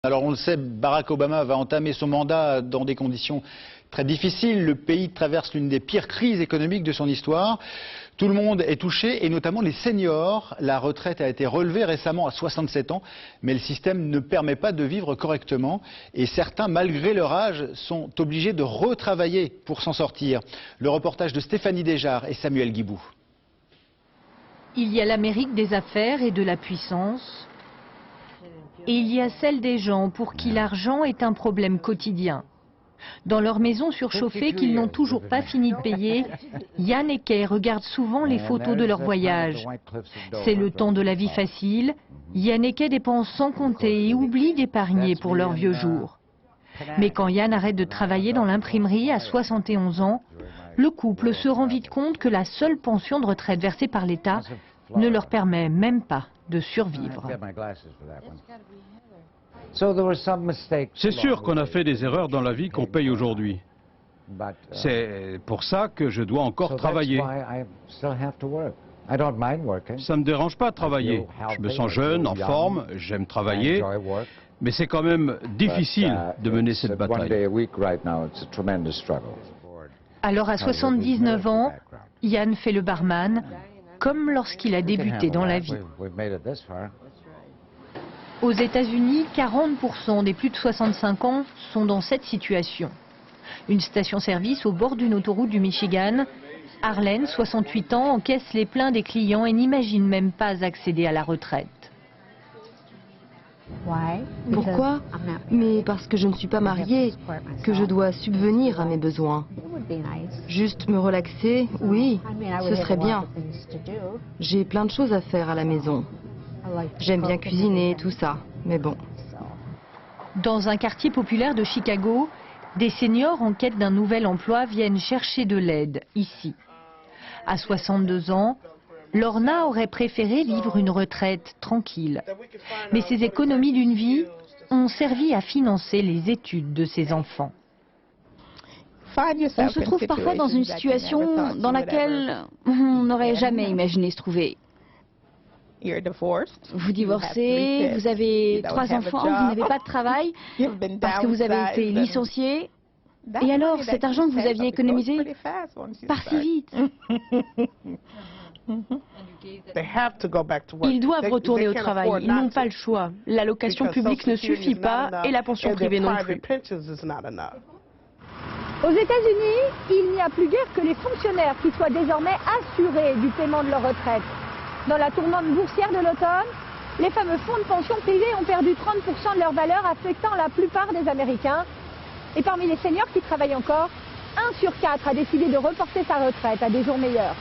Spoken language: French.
Alors on le sait, Barack Obama va entamer son mandat dans des conditions très difficiles. Le pays traverse l'une des pires crises économiques de son histoire. Tout le monde est touché, et notamment les seniors. La retraite a été relevée récemment à 67 ans, mais le système ne permet pas de vivre correctement. Et certains, malgré leur âge, sont obligés de retravailler pour s'en sortir. Le reportage de Stéphanie Desjard et Samuel Guibou. Il y a l'Amérique des affaires et de la puissance. Et il y a celle des gens pour qui l'argent est un problème quotidien. Dans leur maison surchauffée qu'ils n'ont toujours pas fini de payer, Yann et Kay regardent souvent les photos de leur voyage. C'est le temps de la vie facile. Yann et Kay dépensent sans compter et oublient d'épargner pour leurs vieux jours. Mais quand Yann arrête de travailler dans l'imprimerie à 71 ans, le couple se rend vite compte que la seule pension de retraite versée par l'État ne leur permet même pas de survivre. C'est sûr qu'on a fait des erreurs dans la vie qu'on paye aujourd'hui. C'est pour ça que je dois encore travailler. Ça ne me dérange pas de travailler. Je me sens jeune, en forme, j'aime travailler. Mais c'est quand même difficile de mener cette bataille. Alors à 79 ans, Yann fait le barman, comme lorsqu'il a débuté dans la vie. Aux États-Unis, 40% des plus de 65 ans sont dans cette situation. Une station-service au bord d'une autoroute du Michigan, Arlene, 68 ans, encaisse les plaintes des clients et n'imagine même pas accéder à la retraite. Pourquoi? Mais parce que je ne suis pas mariée, que je dois subvenir à mes besoins. Juste me relaxer, oui, ce serait bien. J'ai plein de choses à faire à la maison. J'aime bien cuisiner, tout ça, mais bon. Dans un quartier populaire de Chicago, des seniors en quête d'un nouvel emploi viennent chercher de l'aide, ici. À 62 ans, Lorna aurait préféré vivre une retraite tranquille. Mais ses économies d'une vie ont servi à financer les études de ses enfants. On se trouve parfois dans une situation dans laquelle on n'aurait jamais imaginé se trouver. Vous divorcez, vous avez 3 enfants, vous n'avez pas de travail parce que vous avez été licencié. Et alors, cet argent que vous aviez économisé part si vite. Ils doivent retourner au travail, ils n'ont pas le choix. L'allocation publique ne suffit pas et la pension privée non plus. Aux États-Unis, il n'y a plus guère que les fonctionnaires qui soient désormais assurés du paiement de leur retraite. Dans la tourmente boursière de l'automne, les fameux fonds de pension privés ont perdu 30% de leur valeur, affectant la plupart des Américains. Et parmi les seniors qui travaillent encore, 1 sur 4 a décidé de reporter sa retraite à des jours meilleurs.